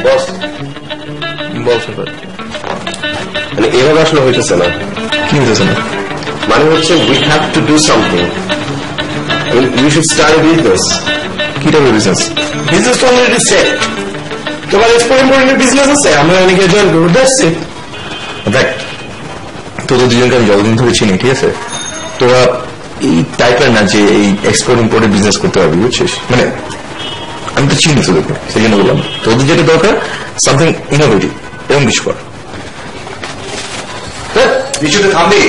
বস বলছে মানে এভাবে আসলে হইতেছে না। কি হইতেছে না মানে হচ্ছে we have to do something. We should start A business. কি টাইপের বিজনেস? বিজনেস তো অলরেডি সেট। তোমার এক্সপোর্ট বিজনেস আছে, আমরা অনেকে জয়েন করবো। That's it. দেখ তোদের দুজনকে আমি যতদিন ধরে চিনি, ঠিক আছে, তোরা এই টাইপের না যে এই এক্সপোর্ট ইম্পোর্টের বিজনেস করতে পারবি, বুঝছিস? মানে আমি তো চিনি তোদেরকে, সেই জন্য বললাম তোদের যেটা দরকার সামথিং ইনোভেটিভ, এরকম কিছু কর। বিষয়টা থামবি,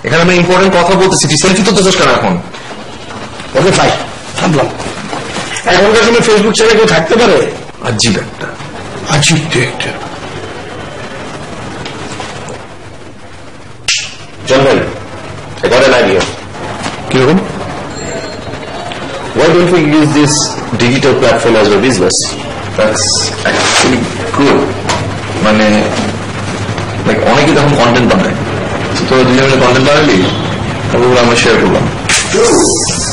এখানে আমি ইম্পর্টেন্ট কথা বলতেছি, তুই সেলফি তো দোষ কেন এখন? ওকে ফাই থামলাম। এখনকার সময় ফেসবুক ছেড়ে কেউ থাকতে পারে? আজীব একটা, আজীব একটা। জন ভাই, I got an idea. কিরকম? Why don't we use this digital platform as a business? That's actually good. মানে অনেকে তখন কন্টেন্ট বানায়, তো দুজনে কন্টেন্ট বানালি তারপর আমরা শেয়ার করলাম।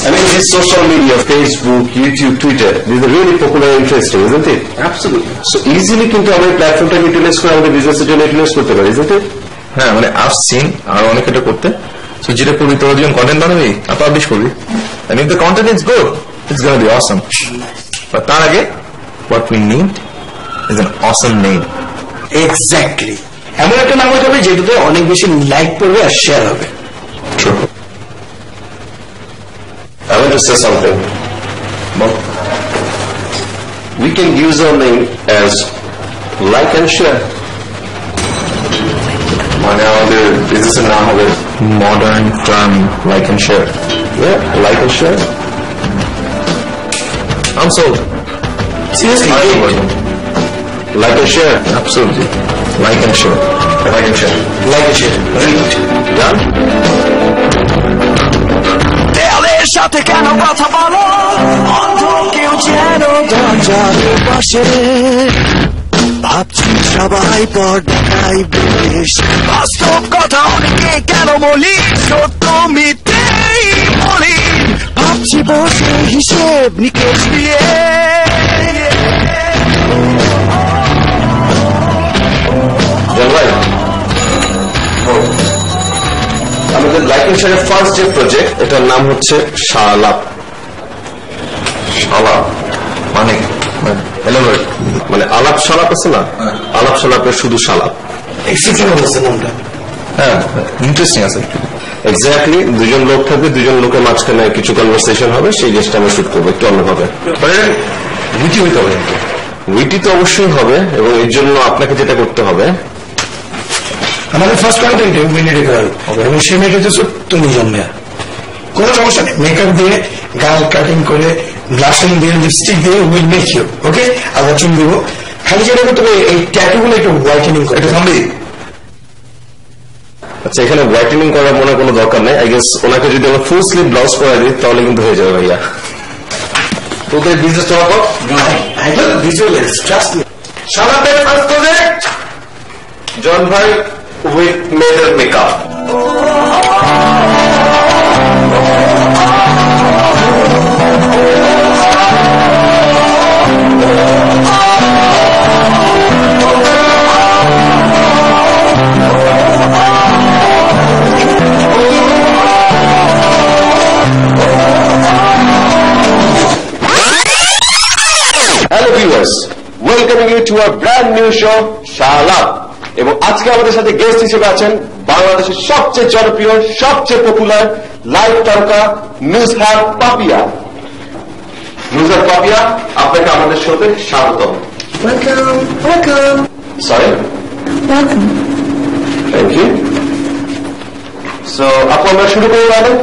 I mean, this social media, Facebook, YouTube, Twitter, these are really popular and interesting, isn't it? Absolutely. So easily কিন্তু আমরা প্ল্যাটফর্মটাকে ইউটিলাইজ করে আমাদের বিজনেসের জন্য ইউটিলাইজ করতে পারি, isn't it? হ্যাঁ, মানে I've seen আর অনেক এটা করতে। So যেটা করবি তোর যখন কন্টেন্ট বানাবি আর পাবলিশ করবি, and if the content is good, it's going to be awesome. But তার আগে what we need is an awesome name. Exactly. এমন একটা নাম হতে হবে যেটাতে অনেক বেশি লাইক করবে আর শেয়ার হবে। True. I want to say something. But we can use our name as like and share. মানে আমাদের বিজনেসের নাম হবে modern term like and share. Yeah, like and share. I'm sold. Seriously? Like and share. Absolutely. Like and share. Like and share. Like and share. Right. Done? দেয়ালের সাথে কেন কথা বলো, অন্ধ কেউ যেন দরজার পাশে, ভাবছি সবাই পর্দায় বেশ, বাস্তব কথা অনেকে কেন বলি, সত্য মিথ্যেই বলি, ভাবছি বসে হিসেব নিকেশ দিয়ে। আমাদের লাইক এন্ড শেয়ারের ফার্স্ট যে প্রজেক্ট, এটার নাম হচ্ছে শালাপ। শালাপ মানে মানে আলাপ সালাপ আছে না, আলাপ সালাপের শুধু শালাপ। হ্যাঁ, ইন্টারেস্টিং আছে। এক্স্যাক্টলি, দুজন লোক থাকবে, দুজন লোকের মাঝখানে কিছু কনভারসেশন হবে, সেই জিনিসটা আমরা শুট করবো একটু অন্যভাবে। উইটি হইতে হবে, উইটি তো অবশ্যই হবে, এবং এর জন্য আপনাকে যেটা করতে হবে, আমাদের ফার্স্ট কন্টেন্টে মিনিটে হবে, এবং সেই মেয়েটা হচ্ছে তুমি জন্মে, কোনো সমস্যা নেই, মেকআপ দিয়ে, গাল কাটিং করে, ব্লাশিং দিয়ে, লিপস্টিক দিয়ে উইল মেক ইউ ওকে। আবার চুন দিব, খালি যেটা করতে হবে এই ট্যাটুগুলো একটু হোয়াইটেনিং করে। একটু থামবি। আচ্ছা, এখানে হোয়াইটেনিং করার মনে কোনো দরকার নেই। আই গেস ওনাকে যদি আমরা ফুল স্লিভ ব্লাউজ পরা দিই তাহলে কিন্তু হয়ে যাবে ভাইয়া। তোদের বিজনেস তো হবে শালাপের ফার্স্ট প্রজেক্ট জন ভাই উইথ মেয়েদের makeup. Hello viewers, welcoming you to our brand new show শালাপ। এবং আজকে আমাদের সাথে গেস্ট হিসেবে আছেন বাংলাদেশের সবচেয়ে জনপ্রিয়, সবচেয়ে পপুলার লাইভ তারকা নুজহাত পাপিয়া। নুজহাত পাপিয়া, আপনাকে আমাদের শোতে স্বাগতম। Welcome. Sorry, welcome. Thank you. So আপু, আমরা শুরু করে ম্যাডাম।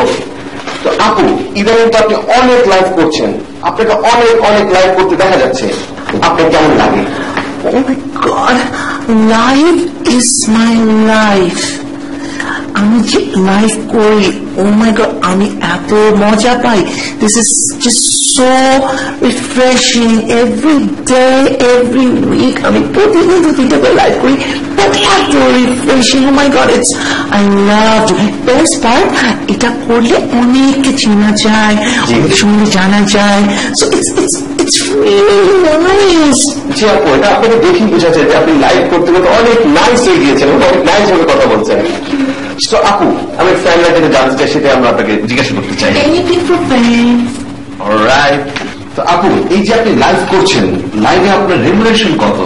ওকে, তো আপু, ইদানিং তো আপনি অনেক লাইভ করছেন, আপনাকে অনেক অনেক লাইভ করতে দেখা যাচ্ছে, আপনার কেমন লাগে? Oh my God, life is my life. আমি যে লাইভ করি, ও মাই গড, আমি এত মজা পাই। This is just so refreshing. Every day, every week আমি প্রতিদিন 2-3টা করে লাইভ করি, বাট এত রিফ্রেশিং। Oh my God, it's I love. Best part, এটা করলে অনেককে চেনা যায়, অনেক সঙ্গে জানা যায়। So it's really nice. জি আপু, এটা আপনাকে দেখি বোঝা যায় যে আপনি লাইভ করতে করতে অনেক নাইস হয়ে গিয়েছেন, অনেক নাইস ভাবে কথা বলছেন। তো আপু, আমি ফ্যানরা যেটা জানতে চাই সেটা আমরা আপনাকে জিজ্ঞাসা করতে চাই। অলরাইট। তো আপু, এই যে আপনি লাইভ করছেন, লাইভে আপনার রেমুনারেশন কত?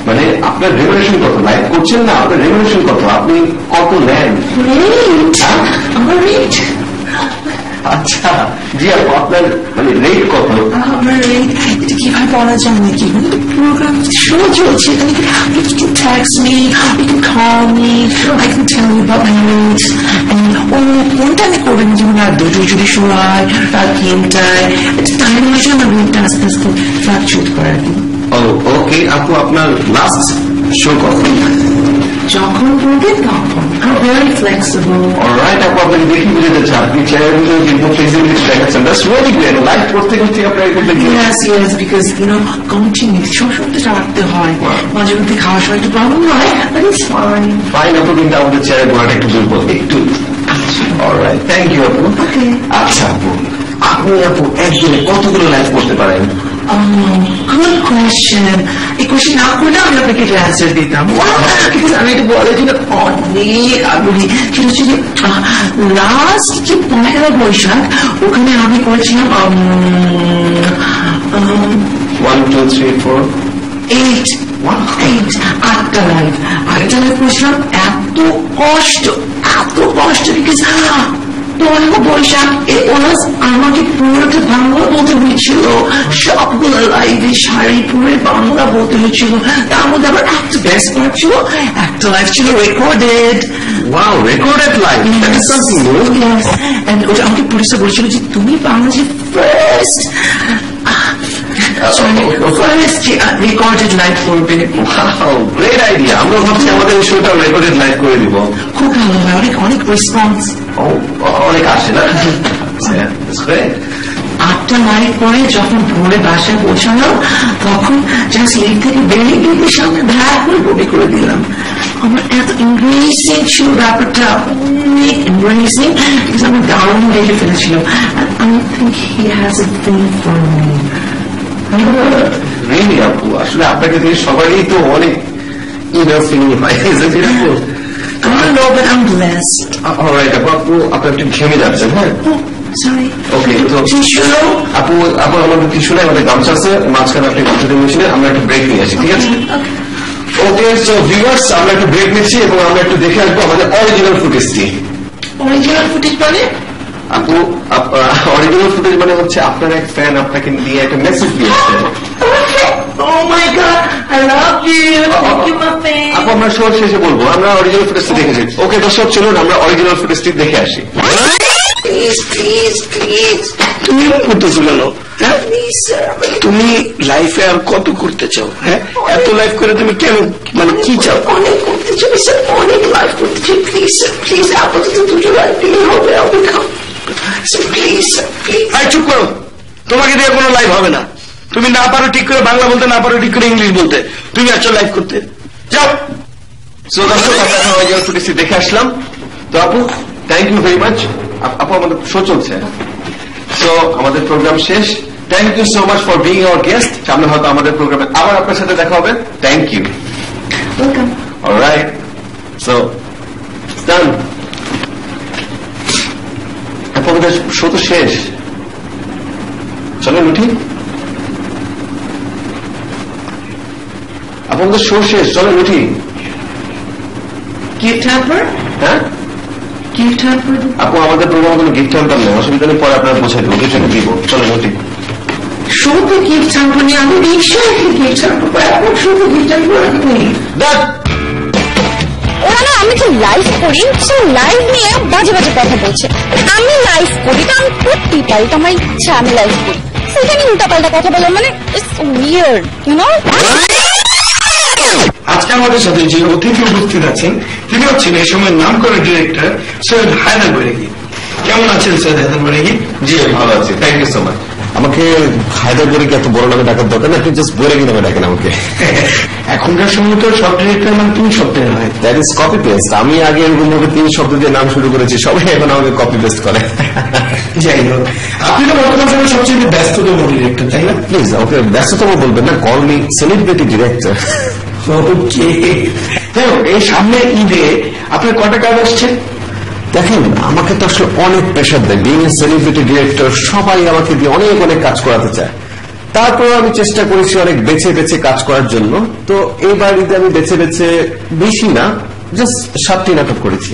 মানে আপনার রেমুনারেশন কত? লাইভ করছেন না, আপনার রেমুনারেশন কত? আপনি কত নেন? আচ্ছা জি আপু, আপনার মানে রেট কত? আমার রেট এটা কিভাবে বলা যায় নাকি? প্রোগ্রাম শো চলছে, you can text me, you can call me, I can tell you about my rates. কোনটা আমি করবেন, যেমন রাত 2টোয় যদি শো হয়, রাত 3টায়, এটা টাইম অনুযায়ী আমার রেটটা আস্তে আস্তে ফ্লাকচুয়েট করে আর কি। ওকে আপু, আপনার লাস্ট শো কখন? যখন বলবেন তখন। I'm very flexible. অলরাইট আপু, আপনাকে দেখি বুঝে যাচ্ছে আপনি চেয়ারগুলো কিন্তু ফ্লেক্সিবিলিটি দেখাচ্ছেন। That's really great. লাইভ করতে করতে আপনার এগুলো Yes, because কন্টিনিউ সবসময় রাখতে হয়, মাঝে মধ্যে খাওয়ার সময় একটু প্রবলেম হয়, বাট ইটস ফাইন। ফাইন আপু, কিন্তু আমাদের চেয়ারের গোড়াটা একটু দুর্বল, একটু। অলরাইট, থ্যাংক ইউ আপু। আচ্ছা আপু, আপনি আপু একদিনে কতগুলো লাইভ করতে পারেন? Good question. এই কোয়েশ্চেন না করলে আমি আপনাকে অ্যান্সার দিতাম, বিকজ আমি এটা বলার জন্য অনেক আগ্রহী। সেটা হচ্ছে যে লাস্ট যে 1 বৈশাখ, ওখানে আমি করেছিলাম 1 2 3 4 8টা লাইভ। 8টা লাইভ করেছিলাম। এত কষ্ট বিকজ 1 বৈশাখ আমাকে পুরোটা বাংলা বলতে হয়েছিল, সবগুলো লাইভে শাড়ি পরে বাংলা বলতে হয়েছিল। তার মধ্যে আবার একটা বেস্ট পার্ট ছিল, একটা লাইভ ছিল recorded. Wow, recorded live, that is something new. And ওটা আমাকে পুলিশে বলেছিল যে তুমি বাংলাদেশে ফার্স্ট রেকর্ডেড লাইভ করবে। Great idea. আমরা ভাবছি আমাদের শোটা রেকর্ডেড লাইভ করে দিব। খুব ভালো হয়, অনেক রেসপন্স, অনেক আসে না? 8টা লাইভ পরে যখন ভোরে বাসায় পৌঁছানো, তখন জাস্ট লিগ থেকে বেরিয়ে গিয়ে সামনে ভাড়া করে বমি করে দিলাম। আমার এত এমব্রেসিং ছিল ব্যাপারটা, অনেক এমব্রেসিং, বিকজ আমি দারুণ দেখে ফেলেছিলাম। I think he has a thing for me. Really আপু, আসলে আপনাকে দেখে সবারই তো অনেক ইনার ফিলিং হয়। I know, but I'm blessed. Alright আপু, আপনি একটু ঘেমে যাচ্ছেন। হ্যাঁ, Sorry. ওকে। তো আপু আমাদের টিস্যু নাই, আমাদের গামছা আছে, মাঝখানে আপনি গামছাতে বসে আমরা একটু ব্রেক নিয়ে আসি, ঠিক আছে? ওকে, সো ভিউয়ার্স, আমরা একটু ব্রেক নিচ্ছি এবং আমরা একটু দেখে আসবো আমাদের অরিজিনাল ফুটেজটি। অরিজিনাল ফুটেজ মানে? আপু, অরিজিনাল ফুটেজ মানে হচ্ছে আপনার এক ফ্যান আপনাকে দিয়ে একটা মেসেজ দিয়েছে। Oh my God, I love you. Thank you, my fan. আপু, আমরা শো শেষে বলবো, আমরা অরিজিনাল ফুটেজটি দেখেছি। ওকে দর্শক, চলুন আমরা অরিজিনাল ফুটেজটি দেখে আসি। প্লিজ তুমি এরকম করতেছো কেন? তুমি লাইফে আর কত করতে চাও? হ্যাঁ, এত লাইফ করে তুমি কেন, মানে কি চাও? অনেক করতে চাই স্যার, অনেক লাইফ করতে চাই। প্লিজ আপাতত 2টো লাইফ দিলে হবে, প্লিজ স্যার, প্লিজ। চুপ করো, তোমাকে দিয়ে কোনো লাইফ হবে না। তুমি না পারো ঠিক করে বাংলা বলতে, না পারো ঠিক করে ইংলিশ বলতে, তুমি আসছো লাইফ করতে, যাও। সো দর্শক, আমরা অরিজিনাল ফুটেজটি দেখে আসলাম। তো আপু, থ্যাংক ইউ ভেরি মাচ। আপু, আমাদের শো চলছে, সো আমাদের প্রোগ্রাম শেষ। Thank you so much for being our guest. সামনে হয়তো আমাদের প্রোগ্রামে আবার আপনার সাথে দেখা হবে। Thank you. Welcome. Alright, so done. আপু, আমাদের শো তো শেষ, চলেন উঠি। আপু, আমাদের শো শেষ, চলেন উঠি। Gift hamper? হ্যাঁ, গিফট হ্যাম্পার। আপু, আমাদের প্রোগ্রামে কোনো গিফট হ্যাম্পার নেই, অসুবিধা নেই, পরে আপনারা পৌঁছে দেবো, গিফট দিব। চলেন উঠি। শুধু গিফট হ্যাম্পার নিয়ে আমি নিশ্চয়ই গিফট হ্যাম্পার, এখন শুধু গিফট হ্যাম্পার নেই। ওরা না, আমি যে লাইভ করি সে লাইভ নিয়ে বাজে বাজে কথা বলছে। আমি লাইভ করি তো আমি করতেই পারি, তো আমার ইচ্ছা আমি লাইভ করি, সেখানে উল্টাপাল্টা কথা বলে, মানে ইটস উইয়ার্ড, ইউ নো। আজকে আমাদের সাথে যে অতিথি উপস্থিত আছেন, তিনি হচ্ছেন এই সময় নাম করা ডিরেক্টর সৈয়দ হায়দার বৈরাগী। কেমন আছেন সৈয়দ হায়দার বৈরাগী? জি ভালো আছি, থ্যাংক ইউ সো মাচ। আমাকে হায়দার বৈরাগী এত বড় নামে ডাকার দরকার না, আপনি জাস্ট বৈরাগী নামে ডাকেন আমাকে। এখনকার সময় তো সব ডিরেক্টর মানে 3 শব্দের হয়। That is copy paste. আমি আগে এরকম ভাবে 3 শব্দ দিয়ে নাম শুরু করেছি, সবাই এখন আমাকে কপি পেস্ট করে। যাই হোক, আপনি তো বর্তমান সময় সবচেয়ে ব্যস্ততম ডিরেক্টর, তাই না? প্লিজ ওকে ব্যস্ততম বলবেন না, কল মি সেলিব্রিটি ডিরেক্টর। ওকে, যাই হোক, এই সামনে ঈদে আপনার কটা কাজ আসছে? দেখেন, আমাকে তো আসলে অনেক প্রেশার দেয়, বিং এ সেলিব্রিটি ডিরেক্টর সবাই আমাকে দিয়ে অনেক অনেক কাজ করাতে চায়। তারপর আমি চেষ্টা করেছি অনেক বেছে বেছে কাজ করার জন্য। তো এবার ঈদে আমি বেছে বেছে, বেশি না, জাস্ট 7টি নাটক করেছি।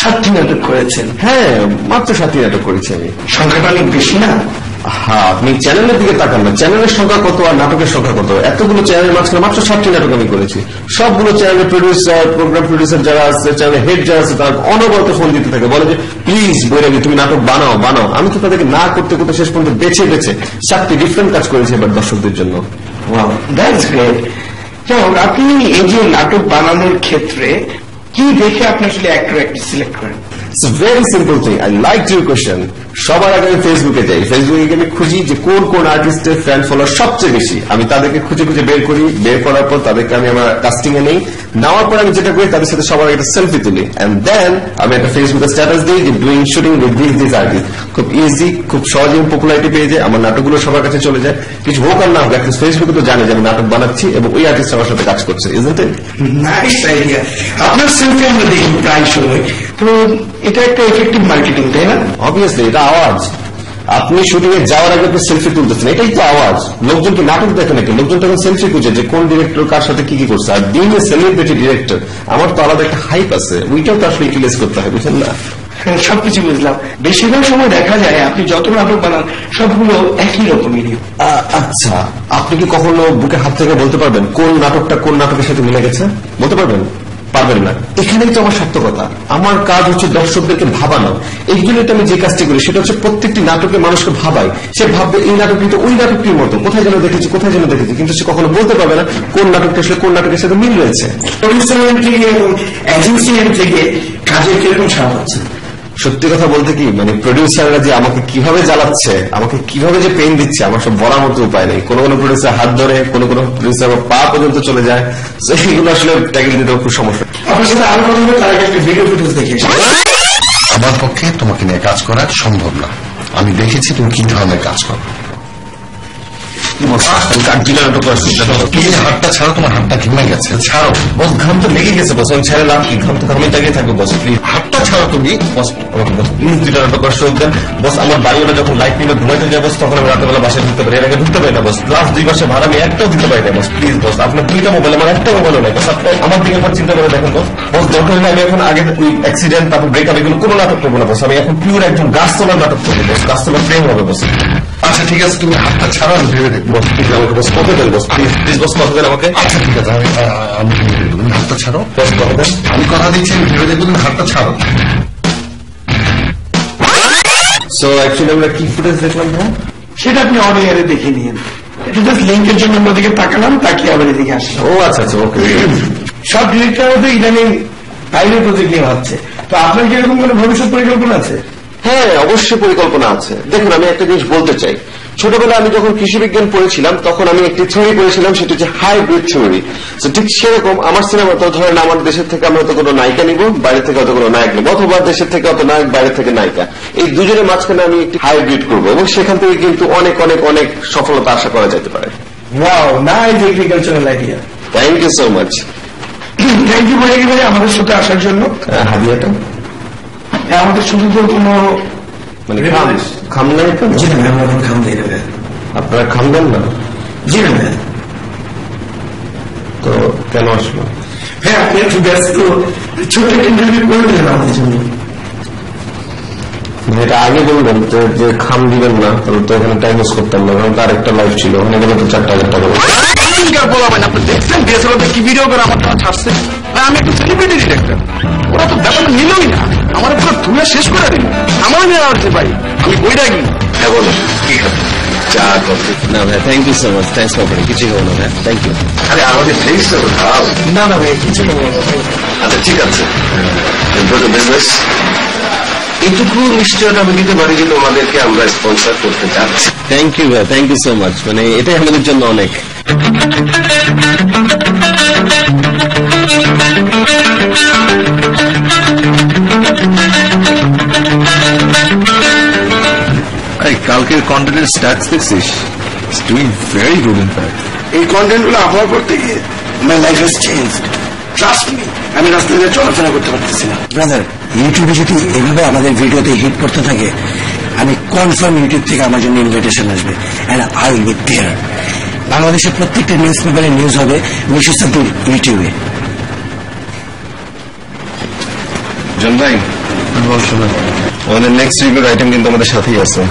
7টি নাটক করেছেন? হ্যাঁ, মাত্র 7টি নাটক করেছি আমি। সংখ্যাটা অনেক বেশি না? হ্যাঁ, আপনি চ্যানেলের দিকে তাকান না, চ্যানেলের সংখ্যা কত আর নাটকের সংখ্যা কত। এতগুলো চ্যানেলের মাঝখানে মাত্র 7টি নাটক আমি করেছি। সবগুলো চ্যানেলের প্রডিউসার, প্রোগ্রাম প্রডিউসার যারা আছে, চ্যানেলের হেড যারা আছে, তারা অনবরত ফোন দিতে থাকে, বলে যে প্লিজ বৈরাগী তুমি নাটক বানাও বানাও। আমি তো তাদেরকে না করতে করতে শেষ পর্যন্ত বেছে বেছে 7টি ডিফারেন্ট কাজ করেছি এবার দর্শকদের জন্য। Wow, that's great. যাই হোক, আপনি এই যে নাটক বানানোর ক্ষেত্রে কি দেখে আপনি আসলে অ্যাক্টর অ্যাক্ট্রেস সিলেক্ট করেন? It's a very simple thing. I like your question. সবার আগে আমি ফেসবুকে যাই, ফেসবুকে আমি খুঁজি যে কোন কোন আর্টিস্টের ফ্যান ফলোয়ার সবচেয়ে বেশি। আমি তাদেরকে খুঁজে খুঁজে বের করি, বের করার পর তাদেরকে আমি আমার কাস্টিং এ নেই। নেওয়ার পর আমি যেটা করি, তাদের সাথে সবার একটা সেলফি তুলি, এন্ড দেন আমি একটা ফেসবুকে স্ট্যাটাস দিই যে doing shooting with this artist. খুব ইজি, খুব সহজে পপুলারিটি পেয়ে যায়, আমার নাটকগুলো সবার কাছে চলে যায়। কিছু হোক আর না হোক, একটা ফেসবুকে তো জানে যে আমি নাটক বানাচ্ছি এবং ওই আর্টিস্ট আমার সাথে কাজ করছে। Isn't it? Nice idea. আপনার সেলফি আমরা দেখি প্রায় সময়, তো এটা একটা এফেক্টিভ মার্কেটিং, তাই না? অবভিয়াসলি, এটা আওয়াজ। আপনি শুটিং এ যাওয়ার আগে আপনি সেলফি তুলতেছেন, এটাই তো আওয়াজ। লোকজন কি নাটক দেখে নাকি? লোকজন তখন সেলফি খুঁজে যে কোন ডিরেক্টর কার সাথে কি কি করছে। Are being a celebrity director, আমার তো আলাদা একটা হাইপ আছে, ওইটাও তো আসলে ইউটিলাইজ করতে হয়, বুঝলেন না? সবকিছু বুঝলাম। বেশিরভাগ সময় দেখা যায় আপনি যত নাটক বানান সবগুলো একই রকমেরই। আচ্ছা, আপনি কি কখনো বুকে হাত থেকে বলতে পারবেন কোন নাটকটা কোন নাটকের সাথে মিলে গেছে? বলতে পারবেন? পারবেন না। এখানেই তো আমার সার্থকতা। আমার কাজ হচ্ছে দর্শকদেরকে ভাবানো। এই জন্য আমি যে কাজটি করি সেটা হচ্ছে প্রত্যেকটি নাটকে মানুষকে ভাবাই। সে ভাববে এই নাটকটি তো ওই নাটকটির মতো, কোথায় যেন দেখেছি কোথায় যেন দেখেছি, কিন্তু সে কখনো বলতে পারবে না কোন নাটকটা আসলে কোন নাটকের সাথে মিল রয়েছে। এজেন্সি থেকে কাজের কিরকম সাহায্য হচ্ছে? সত্যি কথা বলতে কি, মানে প্রডিউসাররা যে আমাকে কিভাবে জ্বালাচ্ছে, আমাকে কিভাবে যে পেন দিচ্ছে, আমার সব বলার মতো উপায় নেই। কোনো কোনো প্রডিউসার হাত ধরে, কোনো কোনো প্রডিউসার পা পর্যন্ত চলে যায়। এইগুলো আসলে ট্যাগেল দিতে খুব সমস্যা। আপনার সাথে আরো কথা বলে তার আগে একটা ভিডিও ফুটেজ দেখিয়েছি। আমার পক্ষে তোমাকে নিয়ে কাজ করা সম্ভব না। আমি দেখেছি তুমি কি ধরনের কাজ করো। হাতটা ছাড়ো, তোমার হাতটা ঘেমে গেছে, ছাড়ো। বস, ঘাম তো লেগে গেছে বস, আমি ছেড়ে লাভ কি? ঘাম তো ঘামে তাকিয়ে থাকবো বস, প্লিজ হাতটা ছাড়ো তুমি। বস, আমাকে বস প্লিজ 2টা নাটক কষ্ট দেন বস। আমার বাড়িওয়ালা যখন লাইট নিলে ঘুমাইতে যায় বস, তখন আমি রাতেবেলা বাসায় ঢুকতে পারি, এর আগে ঢুকতে পারি না বস। লাস্ট 2 মাসে ভাড়া আমি একটাও দিতে পারি না বস, প্লিজ বস। আপনার 2টা মোবাইল, আমার একটা মোবাইলও নাই বস। আপনি আমার দিকে একবার চিন্তা করে দেখেন বস। বস, দরকার হলে আমি এখন আগে ওই অ্যাক্সিডেন্ট, তারপর ব্রেকআপ, এগুলো কোনো নাটক করবো না বস। আমি এখন পিওর একজন গাছ তোলার নাটক করবো বস, গাছ তোলার প্রেম হবে বস। আচ্ছা ঠিক আছে, তুমি হাতটা ছাড়ো, আমি ভেবে দেখবো। বস প্লিজ আমাকে বস কথা দেন বস, প্লিজ প্লিজ বস কথা দেন আমাকে। আচ্ছা ঠিক আছে, আমি ভেবে দেখবো। তুমি হাতটা ছাড়ো বস, কথা দেন। আমি কথা দিচ্ছি, আমি ভেবে দেখবো, তুমি হাতটা ছাড়ো। সো অ্যাকচুয়ালি আমরা কি ফুটেজ দেখলাম ভাই? সেটা আপনি অন এয়ারে দেখে নিন। এটা জাস্ট লিঙ্কের জন্য আমরা দিকে তাকালাম, তাকিয়ে আবার এদিকে আসলাম। ও আচ্ছা আচ্ছা, ওকে। সব ডিরেক্টর তো ইদানিং পাইলট প্রজেক্ট নিয়ে ভাবছে, তো আপনার কি এরকম কোনো ভবিষ্যৎ পরিকল্পনা আছে? হ্যাঁ, অবশ্যই পরিকল্পনা আছে। দেখুন, আমি একটা জিনিস বলতে চাই। ছোটবেলায় আমি যখন কৃষি বিজ্ঞান পড়েছিলাম, তখন আমি একটি থিওরি পড়েছিলাম, সেটা হচ্ছে হাইব্রিড থিওরি। ঠিক সেরকম আমার সিনেমা তো ধরেন, আমার দেশের থেকে আমি হয়তো কোনো নায়িকা নিব, বাইরে থেকে হয়তো কোনো নায়ক নিব, অথবা দেশের থেকে হয়তো নায়ক, বাইরে থেকে নায়িকা। এই দুজনের মাঝখানে আমি একটি হাইব্রিড করবো এবং সেখান থেকে কিন্তু অনেক অনেক অনেক সফলতা আশা করা যেতে পারে। Wow, nice agricultural idea. Thank you so much. Thank you বলে ভাই আমাদের সাথে আসার জন্য। হাদিয়াটা আমাদের শুধু তো কোনো মানে খাম নাই তো? জি না ম্যাম, এখন খাম দিয়ে দেবে। আপনারা খাম দেন না? জি না ম্যাম। তো কেন আসলো? হ্যাঁ, আপনি একটু ব্যস্ত, ছোট্ট একটা ইন্টারভিউ করে দিলেন আমাদের জন্য। এটা আগে বলবেন তো যে খাম দিবেন না, তাহলে তো এখানে টাইম ওয়েস্ট করতাম না, কারণ তার একটা লাইফ ছিল, ওখানে গেলে তো 4,000 টাকা। বলাবেন আপনি দেখছেন ডিএসএলআর কি ভিডিও করে আমার ছাড়ছে। আমি একটা সেলিব্রিটি ডিরেক্টর, ওরা তো ব্যাপারটা নিলই না, আমার পুরো ধুয়ে শেষ করে দিল। আমার নিয়ে আর যে ভাই আমি বইটা কি বলুন, ঠিক আছে চা কফি। না ভাই, thank you so much, thanks for বলিং। কিছু হবো না ভাই, থ্যাংক ইউ। আরে আমাদের ফেসটা তো ভাব। না না ভাই, কিছু নেই। আচ্ছা ঠিক আছে, বিজনেস এটুকু নিশ্চয়তা আমি দিতে পারি যে তোমাদেরকে আমরা স্পন্সর করতে চাচ্ছি। থ্যাংক ইউ ভাই, থ্যাংক ইউ সো মাচ, মানে এটাই আমাদের জন্য অনেক। কালকের কন্টেন্টের স্ট্যাটস দেখছিস? It's doing very good in fact. এই কন্টেন্ট গুলো আপলোড করতে গিয়ে my life has changed, trust me. আমি রাস্তায় চলাফেরা করতে পারতেছি না। ব্রাদার, ইউটিউবে যদি এভাবে আমাদের ভিডিওতে হিট করতে থাকে, আমি কনফার্ম ইউটিউব থেকে আমার জন্য ইনভিটেশন আসবে, and I will be there. বাংলাদেশের প্রত্যেকটা নিউজ পেপারে নিউজ হবে বিশেষত ইউটিউবে। জন ভাই, আমাদের নেক্সট রিভিউর আইটেম কিন্তু আমাদের সাথেই আছে।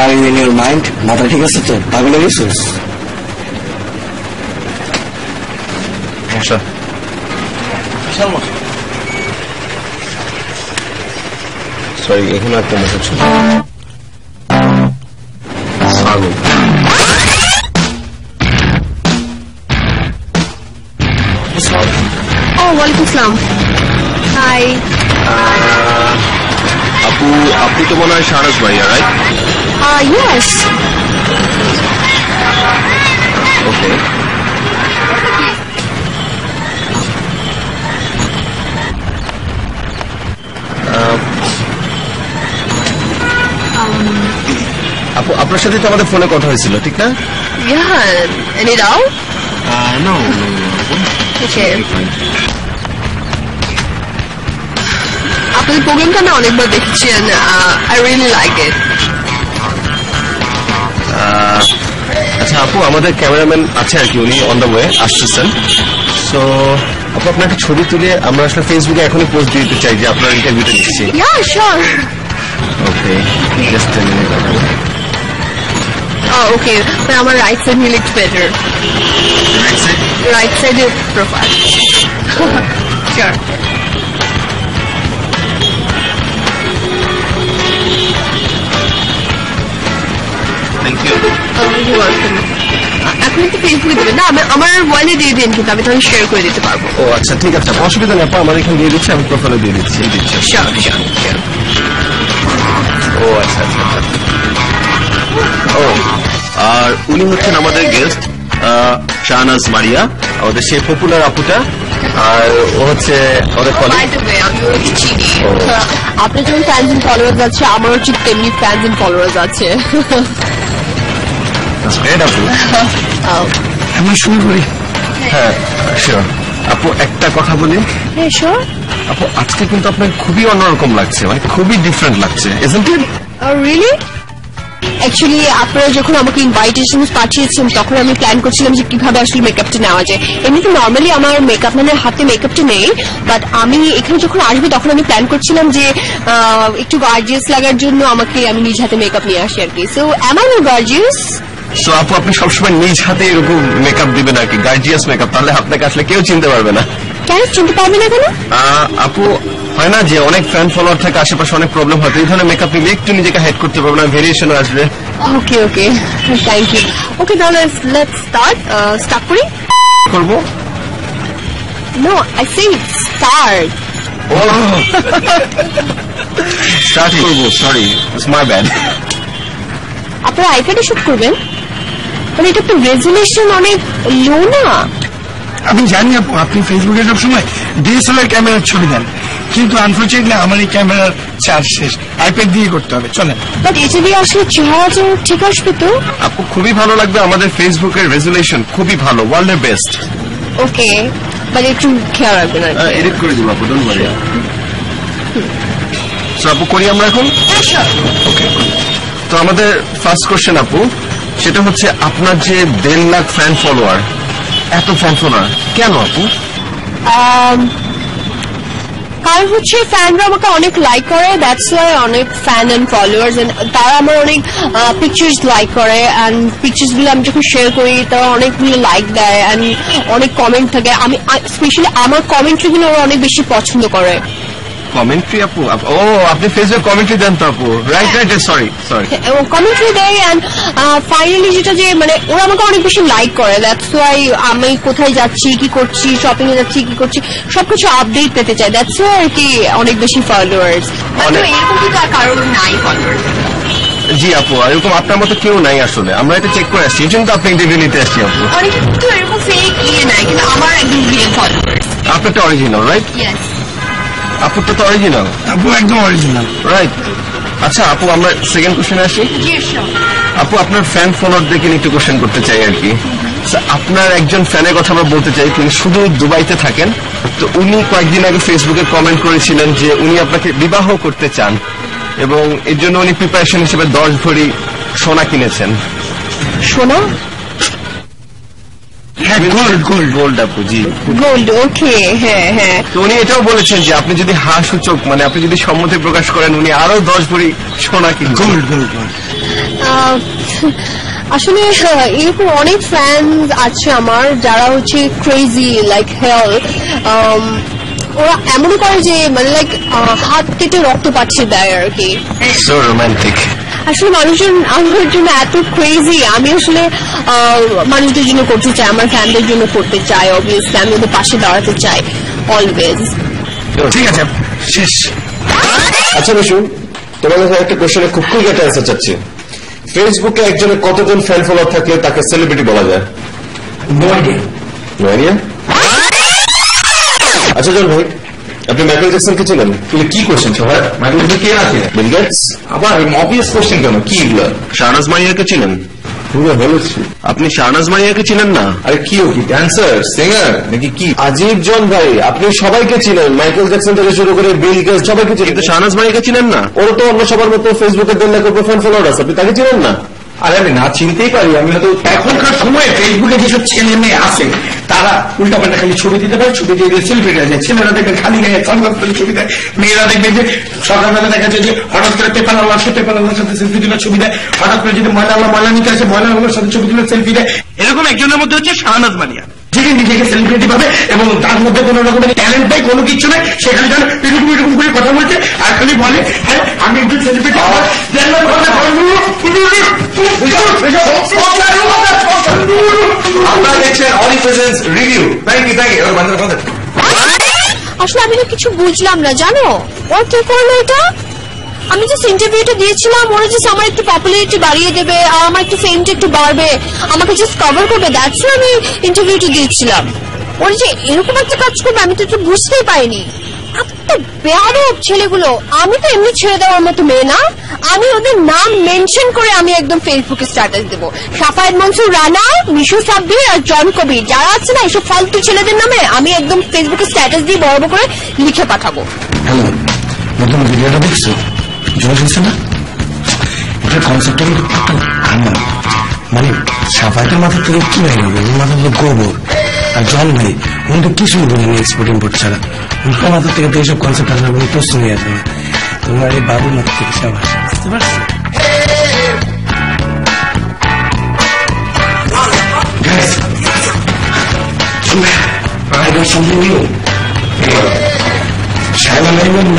আর ইন ইউর মাইন্ড, মাথা ঠিক আছে তো? পাগল হয়ে গেছিস? সরি, এখানে একটা মেসেজ ছিল। সাগর, ওয়ালাইকুম আসসালাম। হাই। আপনি তো মনে হয় শাহনাজ ভাইয়া, রাইট? ইয়েস। ওকে। আপু, আপনার সাথে তো আমাদের ফোনে কথা হয়েছিল, ঠিক না? Yeah, any doubt? No. Okay. আপনাদের প্রোগ্রামটা আমি অনেকবার দেখেছি, আই রিয়েলি লাইক ইট। আচ্ছা আপু, আমাদের ক্যামেরাম্যান আছে আর কি, উনি অন দ্য ওয়ে আসতেছেন। সো আপু, আপনার একটা ছবি তুলে আমরা আসলে ফেসবুকে এখনই পোস্ট দিতে চাই যে আপনার ইন্টারভিউটা নিচ্ছি। Yeah, sure. Okay, just a minute. Oh, okay. But আমার right side me looks better. Right side your profile. Sure. Thank you. You're welcome. এখন একটু ফেসবুকে দেবেন না? আমার ওয়ালে দিয়ে দিন, কিন্তু আমি তাহলে শেয়ার করে দিতে পারবো। ও আচ্ছা, ঠিক আছে, অসুবিধা নেই আপু, আমার এখানে দিয়ে দিচ্ছি, আমি প্রোফাইলে দিয়ে দিচ্ছি। Sure, sure, sure. ও আচ্ছা আচ্ছা। ও, আর উনি হচ্ছেন আমাদের গেস্ট শাহনাজ মারিয়া, আমাদের সেই পপুলার আপুটা, আর ও হচ্ছে আমাদের By কলিগ। the way, আমি ওকে চিনি। আপনার যেমন ফ্যান্স এন্ড ফলোয়ার্স আছে, আমারও ঠিক তেমনি ফ্যান্স এন্ড ফলোয়ার্স আছে। আপু, আমি শুরু করি। হ্যাঁ শিওর। আপু, একটা কথা বলি। হ্যাঁ, শিওর। আপু, আজকে কিন্তু আপনার খুবই অন্যরকম লাগছে, মানে খুবই ডিফারেন্ট লাগছে, isn't it? রিয়েলি? অ্যাকচুয়ালি আপনারা যখন আমাকে ইনভাইটেশন পাঠিয়েছেন, তখন আমি প্ল্যান করছিলাম যে কিভাবে আসলে মেকআপটা নেওয়া যায়। এমনিতে নর্মালি আমার মেকআপ মানে হাতে মেকআপটা নেই, বাট আমি এখানে যখন আসবো তখন আমি প্ল্যান করছিলাম যে একটু গার্জিয়াস লাগার জন্য আমি নিজ হাতে মেকআপ নিয়ে আসি আর কি। So am I gorgeous? So আপু, আপনি সবসময় নিজ হাতে এরকম মেকআপ দিবেন আর কি, গার্জিয়াস মেকআপ, তাহলে আপনাকে আসলে কেউ চিনতে পারবে না। কেন চিনতে পারবে না কেন? আপু, হয় না যে অনেক ফ্যান ফলোয়ার থাকে, আশেপাশে অনেক প্রবলেম হয়, তো এই ধরনের মেকআপ নিলে একটু নিজেকে হাইড করতে পারবে না, ভেরিয়েশন আসবে। ওকে ওকে, থ্যাংক ইউ। ওকে, তাহলে লেটস স্টার্ট করি। করবো? No, I say start. Start করবো, সরি, ইটস মাই ব্যাড। আপনারা আইপ্যাডে শুট করবেন? মানে এটা তো রেজুলেশন অনেক লো না? আমি জানি আপু, আপনি ফেসবুকে সবসময় ডিএসএলআর ক্যামেরার ছবি দেন, কিন্তু আনফর্চুনেটলি আমার এই ক্যামেরার চার্জ শেষ, আইপ্যাড দিয়ে করতে হবে। চলেন। বাট এটা দিয়ে আসলে চেহারা ঠিক আসবে তো? আপু, খুবই ভালো লাগবে, আমাদের ফেসবুকের রেজুলেশন খুবই ভালো, ওয়ার্ল্ডের বেস্ট। ওকে, বাট একটু খেয়াল রাখবেন আর কি। এডিট করে দিব আপু, ডোন্ট ওয়ারি। সো আপু, করি আমরা এখন? ওকে, তো আমাদের ফার্স্ট কোশ্চেন আপু, সেটা হচ্ছে আপনার যে 1.5 লাখ ফ্যান ফলোয়ার, এত ফ্যান ফলোয়ার কেন আপু? কারণ হচ্ছে ফ্যানরা আমাকে অনেক লাইক করে, দ্যাটস ওয়াই অনেক ফ্যান এন্ড ফলোয়ার্স, তারা আমার অনেক পিকচার্স লাইক করে, অ্যান্ড পিকচার্স গুলো আমি যখন শেয়ার করি তারা অনেকগুলো লাইক দেয়, অ্যান্ড অনেক কমেন্ট থাকে। আমি স্পেশালি আমার কমেন্ট্রি গুলো ওরা অনেক বেশি পছন্দ করে। কমেন্ট্রি আপু? ও আপনি ফেসবুক কমেন্ট্রি দেন তো আপু? রাইট রাইট, সরি কমেন্ট্রি দেয়। অ্যান্ড ফাইনালি যেটা যে মানে ওরা আমাকে অনেক বেশি লাইক করে, দ্যাটস ওয়াই আমি কোথায় যাচ্ছি, কি করছি, শপিং এ যাচ্ছি, কি করছি, সবকিছু আপডেট পেতে চাই, দ্যাটস ওয়াই আর কি অনেক বেশি ফলোয়ার্স। এরকম কিন্তু আর কারোর নাই ফলোয়ার্স। জি আপু, এরকম আপনার মতো কেউ নাই আসলে, আমরা এটা চেক করে আসছি, এই জন্য তো আপনি ইন্টারভিউ নিতে আসছি আপু। অনেক কিন্তু এরকম ফেক নাই, কিন্তু আমার একদম রিয়েল ফলোয়ার্স। আপনারটা অরিজিনাল রাইট? ইয়েস। আপুরটা তো অরিজিনাল। আপু একদম অরিজিনাল রাইট। আচ্ছা আপু, আমরা সেকেন্ড কোশ্চেনে আসি। আপু, আপনার ফ্যান ফলোয়ারদেরকে একটু কোশ্চেন করতে চাই আর কি। আপনার একজন ফ্যানের কথা আমরা বলতে চাই, তিনি শুধু দুবাইতে থাকেন। তো উনি কয়েকদিন আগে ফেসবুকে কমেন্ট করেছিলেন যে উনি আপনাকে বিবাহ করতে চান এবং এর জন্য উনি প্রিপারেশন হিসেবে 10 ভরি সোনা কিনেছেন। সোনা? গোল্ড আপু। জি গোল্ড, ওকে। হ্যাঁ হ্যাঁ। তো উনি এটাও বলেছেন যে আপনি যদি সূচক মানে আপনি যদি সম্মতি প্রকাশ করেন উনি আরো 10 ভরি সোনা কিনবেন। গোল্ড। আসলে এরকম অনেক ফ্যান্স আছে আমার যারা হচ্ছে ক্রেজি লাইক হেল। ওরা এমন করে যে মানে লাইক হাত কেটে রক্ত পাঠিয়ে দেয় আর কি। So romantic. আসলে মানুষজন আমার জন্য এত ক্রেজি, আমি আসলে মানুষদের জন্য করতে চাই, আমার ফ্যানদের জন্য করতে চাই, অবভিয়াসলি আমি ওদের পাশে দাঁড়াতে চাই অলওয়েজ। ঠিক আছে, শেষ। আচ্ছা বিশু, তোমার কাছে একটা কোশ্চেনে খুব কুইক একটা অ্যান্সার চাচ্ছি। ফেসবুকে একজনের কতজন ফ্যান ফলোয়ার থাকলে তাকে সেলিব্রিটি বলা যায়? No idea. আচ্ছা জন ভাই, আপনি মাইকেল জ্যাকসনকে চিনেন? কি কোশ্চেন সবাই? মাইকেল জ্যাকসন কে আছে? Bill Gates? আবার অবভিয়াস কোশ্চেন কেন? কি এগুলো? শাহনাজ মারিয়াকে চিনেন? আপনি শাহনাজ মারিয়াকে চিনেন না? আরে কি ও কি ড্যান্সার, সিঙ্গার নাকি কি? আজিব জন ভাই, আপনি সবাইকে চিনেন, মাইকেল জ্যাকসন থেকে শুরু করে বিল গেটস সবাইকে চিনেন, কিন্তু শাহনাজ মারিয়াকে চিনেন না? ওর তো অন্য সবার মতো ফেসবুকে 1.5 লাখ ফ্যান ফলোয়ার আছে, আপনি তাকে চিনেন না? আরে আমি না চিনতেই পারি, আমি হয়তো এখনকার সময়ে ফেসবুকে যেসব ছেলে মেয়ে আছে তারা উল্টাপাল্টা খালি ছবি দিতে পারে, ছবি দিয়ে সেলফি দেওয়া যায়। ছেলেরা দেখবেন খালি গায়ে সানগ্লাস পরে ছবি দেয়, মেয়েরা দেখবেন যে সকালবেলা দেখা যায় যে হঠাৎ করে পেপারওয়ালা আসে, পেপারওয়ালার সাথে সেলফি দিলে ছবি দেয়, হঠাৎ করে যদি ময়লা নিতে আসে ময়লাওয়ালার সাথে ছবি দিলে সেলফি দেয়। এরকম একজনের মধ্যে হচ্ছে শাহনাজ মারিয়া, যিনি নিজেকে সেলিব্রিটি পাবে এবং তার মধ্যে কোন রকমের ট্যালেন্ট নেই, কোনো কিছু নেই, সেখানে যেন এরকম করে কথা বলছে আর খালি বলে হ্যাঁ আমি একজন সেলিব্রিটি। আপনারা দেখছেন অলি প্রেজেন্স রিভিউ। Thank you. আসলে আমি তো কিছু বুঝলাম না, জানো ওর কি করলো এটা? আমি যে ইন্টারভিউটা দিয়েছিলাম ওরা যে আমার একটু পপুলারিটি বাড়িয়ে দেবে আর আমার একটু ফেমটা একটু বাড়বে, আমাকে জাস্ট কভার করবে, দ্যাটস ওয়াই আমি ইন্টারভিউটা দিয়েছিলাম। ওরা যে এরকম একটা কাজ করবে আমি তো একটু বুঝতেই পারিনি। এত বেয়াদব ছেলেগুলো। আমি তো এমনি ছেড়ে দেওয়ার মতো মেয়ে না, আমি ওদের নাম মেনশন করে আমি একদম ফেসবুকে স্ট্যাটাস দেবো। সাফায়েত মনসুর রানা, মিশু সাব্বির আর জন কবির যারা আছে না এইসব ফালতু ছেলেদের নামে আমি একদম ফেসবুকে স্ট্যাটাস দিয়ে বড় করে লিখে পাঠাবো। হ্যালো, নতুন ভিডিওটা দেখছো? জোর হয়েছে না? এটার কনসেপ্টটা কিন্তু আমার মানে সাফায়েতের মাথা থেকে কি বাইরে হবে? ওর মাথা তো গোবর। আর জন ভাই উনি তো কিছুই বলেনি এক্সপোর্ট ইম্পোর্ট ছাড়া, উনকার মাথা থেকে তো এইসব কনসেপ্ট আসলে কোনো প্রশ্ন নিয়ে আসবে না। তোমার এই বাবুর মাথা থেকে সব আসে, বুঝতে পারছো?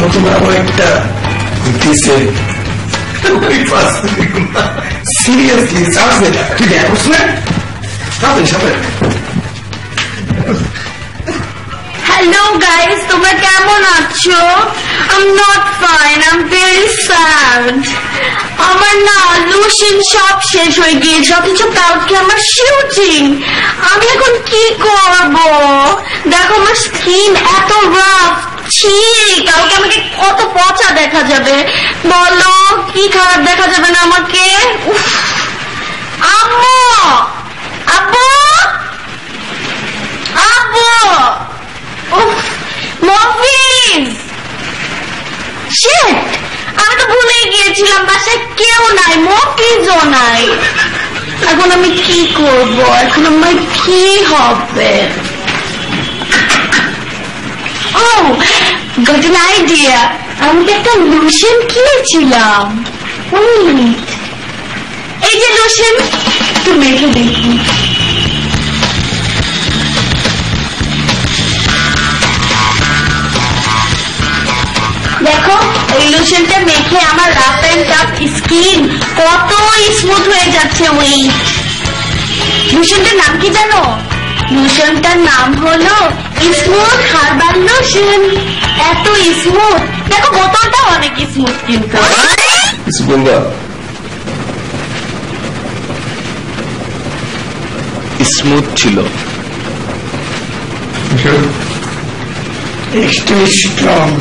নতুন আরো একটা দিচ্ছে সিরিয়াসলি তুই দেখোস না? হ্যালো গাইস, তোমরা কেমন আছো? I am not fine, I am very sad. আমার না লোশন সব শেষ হয়ে গিয়েছে, অথচ কালকে আমার শুটিং। আমি এখন কি করব? দেখো আমার স্কিন এত রাফ, ছি, কালকে আমাকে কত পচা দেখা যাবে। বলো কি খারাপ দেখা যাবে না আমাকে? আম্মু, আব্বু, আব্বু, মফিজ, শিট, আমি তো ভুলে গিয়েছিলাম বাসায় কেউ নাই, মফিজও নাই। এখন আমি কি করব? এখন আমার কি হবে? Oh, got an idea. আমি একটা লোশন কিনেছিলাম। এই যে লোশন, একটু মেখে দেখি। লোশনটা মেখে আমার রাফ অ্যান্ড টাফ স্কিন কত স্মুথ হয়ে যাচ্ছে। ওই লোশনটার নাম কি জানো? লোশনটার নাম হলো স্মুথ হার্বাল লোশন। এত স্মুথ, দেখো বোতলটা অনেক স্মুথ কিন্তু। স্মুথ ছিল। Extremely strong.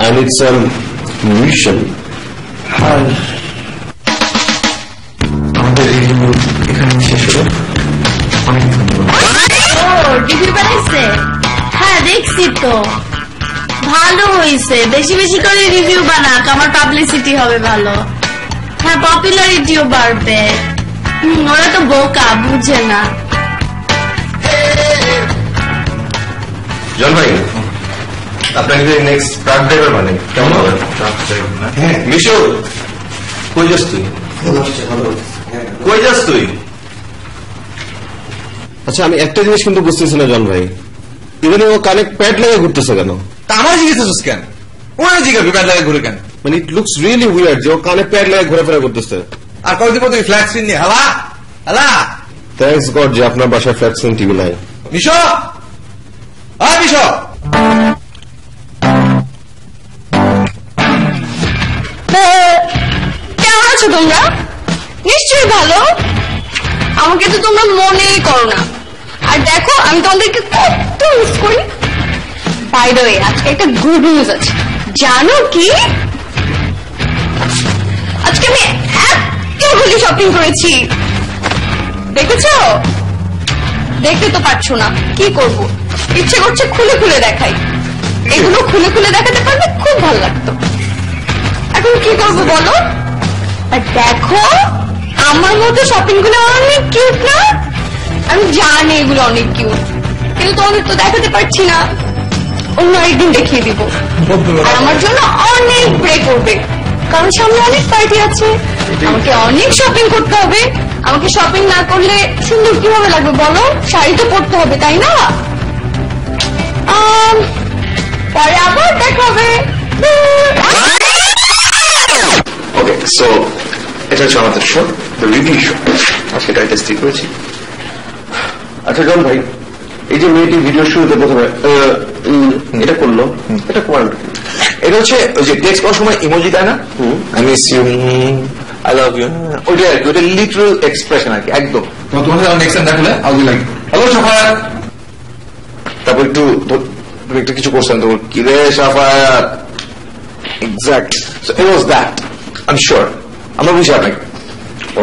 I need some nutrition. আমাদের রিভিউ এখানে শেষ হলো। অনেক ধন্যবাদ। রিভিউ বানাইছে? হ্যাঁ দেখছি তো, ভালো হয়েছে। বেশি বেশি করে রিভিউ বানাক, আমার পাবলিসিটি হবে ভালো। হ্যাঁ, পপুলারিটিও বাড়বে। ওরা তো বোকা, বুঝে না। জন ভাই, আপনাকে নেক্সট ট্রাক ড্রাইভার মানে কেমন হবে? মিশু, কই যাস তুই? কই যাস তুই? আচ্ছা, আমি একটা জিনিস কিন্তু বুঝতেছি না জন ভাই, ইদানিং ও কানে প্যাড লাগিয়ে ঘুরতেছে কেন? তা আমার জিজ্ঞেস কেন? ওরা জিজ্ঞাসা প্যাড লাগে ঘুরে কেন? মানে ইট লুকস রিয়েলি উইয়ার্ড যে ও কানে প্যাড লাগিয়ে ঘোরাফেরা করতেছে। আর কতদিন পর তুমি ফ্ল্যাট স্ক্রিন নিয়ে হালা হালা। থ্যাঙ্কস গড যে আপনার বাসায় ফ্ল্যাট স্ক্রিন টিভি নাই। মিশো, মিশো, কেমন আছো তোমরা? নিশ্চয়ই ভালো। আমাকে তো তোমরা মনেই করো না। আর দেখো, আমি তোমাদেরকে কত মিস করি। বাই দ্য ওয়ে, আজকে একটা গুড নিউজ আছে। জানো কি, আজকে আমি এতগুলি শপিং করেছি। দেখেছো? দেখতে তো পারছো না, কি করব, ইচ্ছে করছে খুলে খুলে দেখাই। এগুলো খুলে খুলে দেখাতে পারলে খুব ভালো লাগতো। এখন কি করবো বলো? আর দেখো, আমার মতো শপিং গুলো অনেক কিউট না? আমি জানি এগুলো অনেক কিউট, কিন্তু তোমাদের তো দেখাতে পারছি না। অন্য একদিন দেখিয়ে দিব। আর আমার জন্য অনেক ব্রেক করবে, কারণ সামনে অনেক পার্টি আছে, আমাকে অনেক শপিং করতে হবে। আমাকে শপিং না করলে সুন্দর কিভাবে লাগবে বলো? শাড়ি তো পরতে হবে, তাই না? পরে আবার দেখা হবে। ওকে, সো এটা হচ্ছে আমাদের শো, দ্য রিভিউ শো। আজকে টাইটেল ঠিক করেছি। আচ্ছা জন ভাই, এই যে মেয়েটি ভিডিও শুরুতে প্রথমে এটা করলো, এটা কমান্ড, এটা হচ্ছে ওই যে টেক্সট করার সময় ইমোজি দেয় না, I miss you, I love you, ওইটা আর কি, ওইটা লিটারাল এক্সপ্রেশন আর কি, একদম। তোমার সাথে নেক্সট টাইম দেখলে I will like hello Safayat, তারপর একটু তুমি একটা কিছু করছেন তো, কি রে Safayat, exact, so it was that, I am sure. আমরা বুঝি আপনাকে।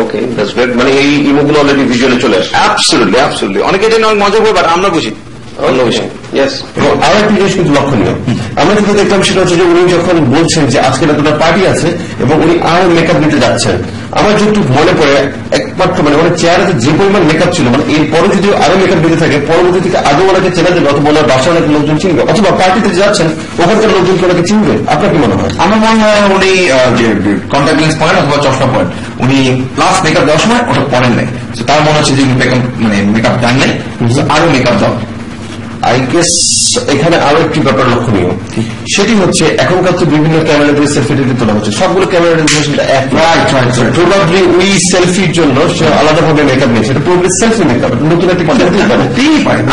ওকে, দ্যাটস গ্রেট। মানে এই ইমোগুলো অলরেডি ভিজুয়ালি চলে আসে। Absolutely, absolutely. অনেকে এটা অনেক মজা করবে, আমরা বুঝি অন্য বিষয়। আরো একটা জিনিস কিন্তু লক্ষণীয়, আমরা কিন্তু দেখলাম সেটা হচ্ছে যে উনি যখন বলছেন যে আজকে এতটা পার্টি আছে এবং উনি আরো মেকআপ নিতে যাচ্ছেন, আমার যতটুকু মনে পড়ে একমাত্র মানে ওনার চেহারাতে যে পরিমাণ মেকআপ ছিল, মানে এরপরে যদি আরো মেকআপ দিতে থাকে পরবর্তী থেকে আদৌ ওনাকে চেনা যাবে, অথবা ওনার বাসার অনেক লোকজন চিনবে, অথবা পার্টিতে যাচ্ছেন ওখানকার লোকজন ওনাকে চিনবে। আপনার কি মনে হয়? আমার মনে হয় উনি যে কন্ট্যাক্ট লেন্স পরেন অথবা চশমা পরেন, উনি প্লাস মেকআপ দেওয়ার সময় ওটা পরেন নাই, তার মনে হচ্ছে যে মানে মেকআপ জান নাই, আরো মেকআপ দাও। আই গেস এখানে আরো একটি ব্যাপার লক্ষণীয়, সেটি হচ্ছে এখনকার তো বিভিন্ন ক্যামেরা দিয়ে সেলফি তোলা হচ্ছে, সবগুলো ক্যামেরা প্রবাবলি ওই সেলফির জন্য সে আলাদাভাবে মেকআপ নিয়েছে, এটা পুরোপুরি সেলফি মেকআপ, নতুন একটি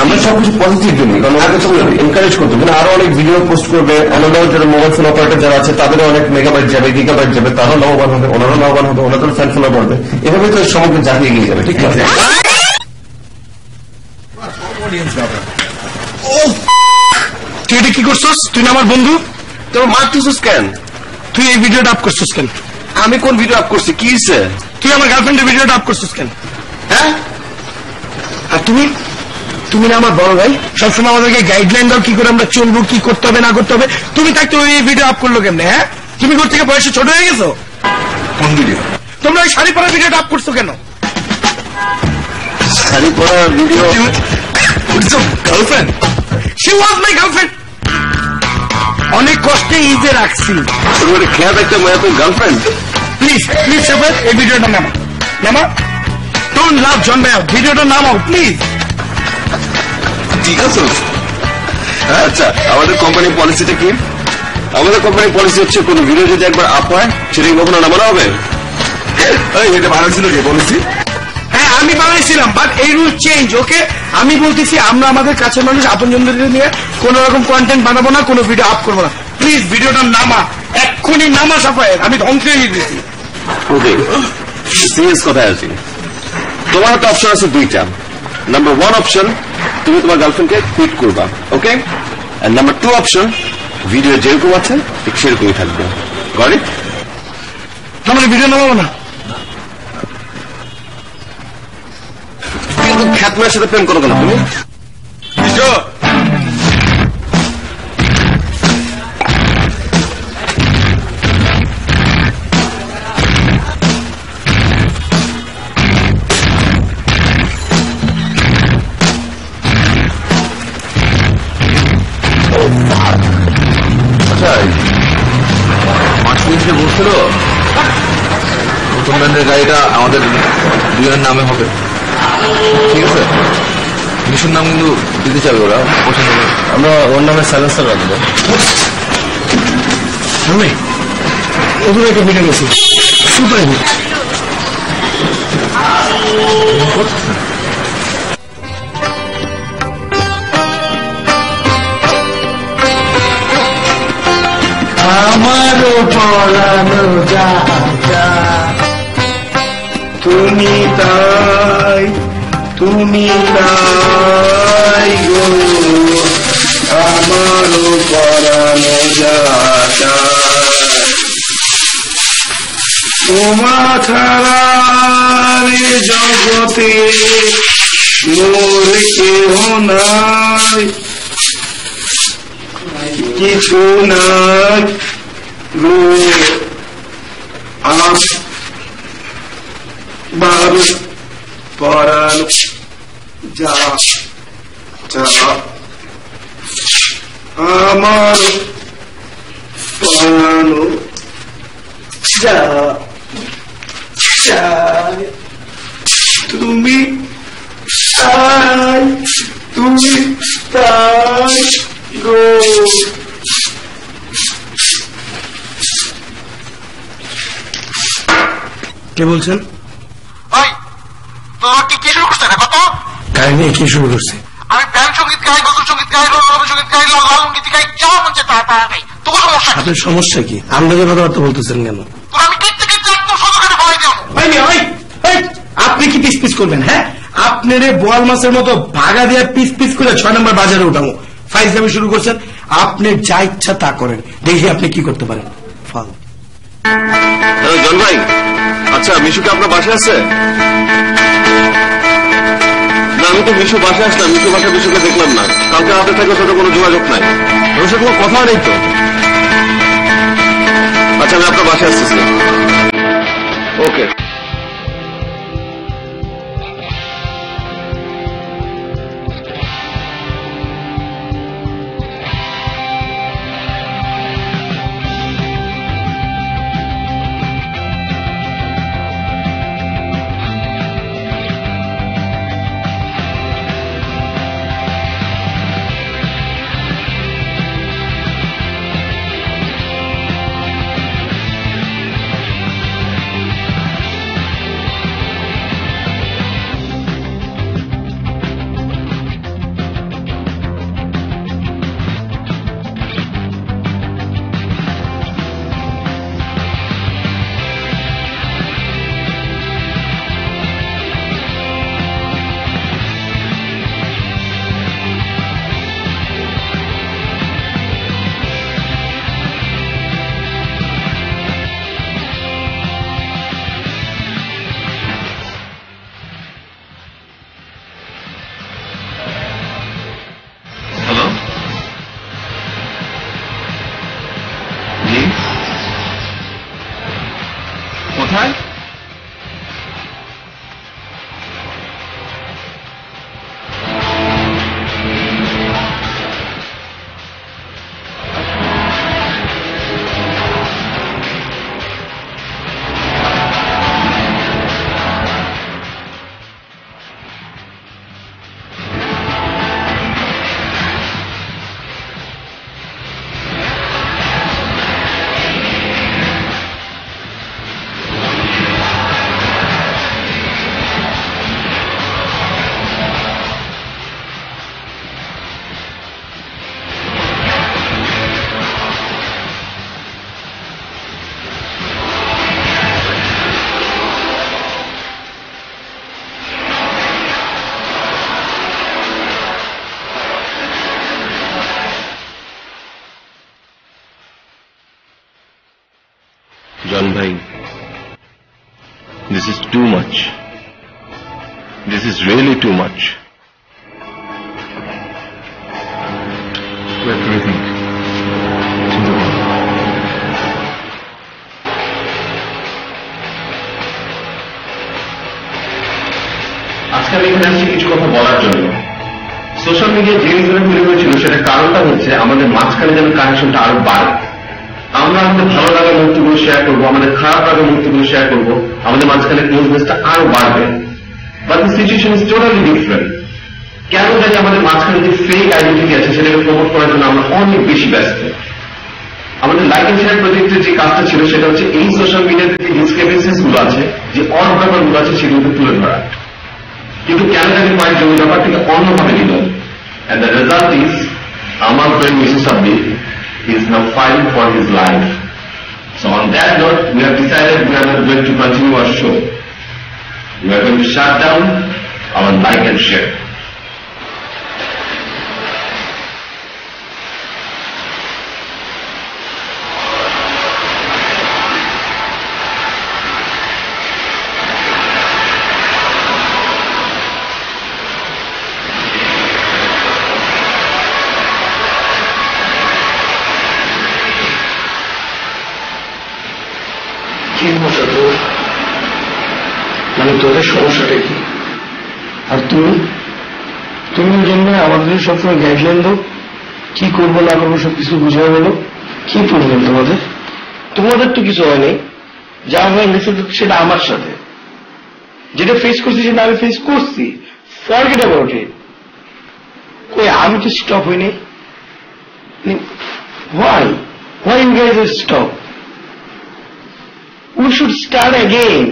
আমরা সবকিছু পজিটিভ জন্য, কারণ আগে তো এনকারেজ করতো, কিন্তু আরো অনেক ভিডিও পোস্ট করবে, অন্যান্য যারা মোবাইল ফোন অপারেটর যারা আছে তাদেরও অনেক মেগাবাইট যাবে, গিগাবাইট যাবে, তারাও লাভবান হবে, ওনারাও লাভবান হবে, ওনাদেরও ফ্যান ফলোয়ার বাড়বে, এভাবে তো সমগ্র জাতি এগিয়ে যাবে। ঠিক আছে, তুই এটা কি করছিস? তুই না আমার বন্ধু, তোর মারতেছিস কেন? তুই এই ভিডিওটা আপ করছিস কেন? আমি কোন ভিডিও আপ করছি? কি হয়েছে? তুই আমার গার্লফ্রেন্ডের ভিডিওটা আপ করছিস কেন? হ্যাঁ, আর তুমি না আমার বড় ভাই, সবসময় আমাদেরকে গাইডলাইন দাও কি করে আমরা চলবো, কি করতে হবে না করতে হবে। তুমি থাকতে ওই ভিডিও আপ করলো কেমনে? হ্যাঁ, তুমি ঘর থেকে বয়সে ছোট হয়ে গেছো। কোন ভিডিও? তোমরা ওই শাড়ি পরার ভিডিওটা আপ করছো কেন? শাড়ি পরার video? Girlfriend, she was my girlfriend. অনেক কষ্টে ইজে রাখছি। খেয়াল একটা মেয়ে তোর গার্লফ্রেন্ড। প্লিজ প্লিজ সাফায়াত, এই ভিডিওটা নামা। ডোন্ট লাভ জন ভাই, ভিডিওটা নামাও প্লিজ। ঠিক আছে, আচ্ছা, আমাদের কোম্পানির পলিসিটা কি? আমাদের কোম্পানির পলিসি হচ্ছে কোন ভিডিও যদি একবার আপ হয় সেটাকে কখনো নামানো হবে। এটা বানাচ্ছিল যে পলিসি? হ্যাঁ, আমি বানাইছিলাম, বাট এই রুল চেঞ্জ। ওকে, আমি বলতেছি আমরা আমাদের কাছের মানুষ আপনজনদের নিয়ে কোন রকম কন্টেন্ট বানাবো না, কোনো ভিডিও আপ করবো না। প্লিজ ভিডিওটা নামা, এক্ষুনি নামা সাফায়ের, আমি ধ্বংস হয়ে দিচ্ছি। ওকে, সিরিয়াস কথায় আছি। তোমার একটা অপশন আছে দুইটা। নাম্বার 1 অপশন, তুমি তোমার গার্লফ্রেন্ডকে কুইট করবা, ওকে? আর নাম্বার 2 অপশন, ভিডিও যেরকম আছে ঠিক সেরকমই থাকবে। Got it? তাহলে ভিডিও নামাবো না। কিন্তু খ্যাতমের সাথে প্রেম করো কেন তুমি? মার্সিডিজে বলছিল নতুন ব্র্যান্ডের গাড়িটা আমাদের দুজনের নামে হবে, ঠিক আছে? মিশুর নাম কিন্তু দিতে চাবে ওরা, পছন্দ করে। আমরা ওর নামে সাইলেন্সার রাখবো। ওদের একটা ভিডিও গেছি, সুপার হিট। আমারও পড়ানো যা যা, তুমি তাই তুমি তাই গো, আমারও পড়ানো যা যা, তোমা ছাড়া জগতে মোর কেহ নাই, কিছু নাই গো আমার পরানো যা যা, আমার পরানো যা যা, তুমি তাই তুমি তাই গো। কে বলছেন? কে শুরু করছে? কত কাহিনী কে শুরু করছে? আমি ব্যান্ড সঙ্গীত গাই, গজল সঙ্গীত গাই, রবীন্দ্র সঙ্গীত গাই, লালঙ্গীতি গাই, যা মন চায় তা গাই। তোর সমস্যা? আপনার সমস্যা কি? আন্দাজে কথাবার্তা বলতেছেন কেন? তোর আমি কিনতে কিনতে একদম সদকারে ভয় দেব। আপনি কি পিস পিস করবেন? হ্যাঁ, আপনারে বোয়াল মাছের মতো ভাগা দিয়ে পিস পিস করে 6 নম্বর বাজারে উঠাবো। ফাইজলামি শুরু করছেন। আপনি যা ইচ্ছা তা করেন, দেখি আপনি কি করতে পারেন। জন ভাই, আচ্ছা মিশুকে আপনার বাসায় আছে? না, আমি তো মিশু বাসায় আসলাম, মিশু বাসায় মিশুকে দেখলাম না। কালকে হাতে থেকে সাথে কোনো যোগাযোগ নাই, ওর সাথে কোনো কথা নেই তো। আচ্ছা, আমি আপনার বাসায় আসতেছি। ওকে। কোথায়? জন ভাই, this is too much. This is really too much. What do you think? আজকে আমি এখানে আসছি কিছু কথা বলার জন্য। সোশ্যাল মিডিয়া যে রিজনে তৈরি হয়েছিল সেটা কারণটা হচ্ছে আমাদের মাঝখানে যেন কানেকশনটা আরো বাড়ে। আমরা আমাদের ভালো লাগার মুহূর্তগুলো শেয়ার করবো, আমাদের খারাপ লাগার মুহূর্তগুলো শেয়ার করবো, আমাদের মাঝখানে ক্লোজনেসটা আরো বাড়বে। But the situation is totally different. কেন জানি আমাদের মাঝখানে যে ফেক আইডেন্টিটি আছে সেটাকে প্রমোট করার জন্য আমরা অনেক বেশি ব্যস্ত। আমাদের লাইক এন্ড শেয়ার প্রজেক্টের যে কাজটা ছিল সেটা হচ্ছে এই সোশ্যাল মিডিয়াতে যে ডিসক্রিপেন্সিস গুলো আছে, যে অড ব্যাপারগুলো আছে সেগুলোকে তুলে ধরা। কিন্তু কেন জানি কয়েকজন ওই ব্যাপারটিকে অন্যভাবে নিল। And the result is, our friend Mr. Sabbi is now fighting for his life. So on that note, we have decided we are not going to continue our show. We are going to shut down our like and share. কি সমস্যা তোর? মানে তোদের সমস্যাটা কি? আর তুমি ওই জন্য আমাদের সবসময় গাইডলাইন দাও, কি করবো না করবো সবকিছু বুঝাই বলো। কি প্রবলেম তোমাদের? তোমাদের তো কিছু হয়নি, যা হয়ে গেছে সেটা আমার সাথে, যেটা ফেস করছি সেটা আমি ফেস করছি। Forget about it. কই আমি তো স্টপ হইনি। Why you guys are stop? We should start again.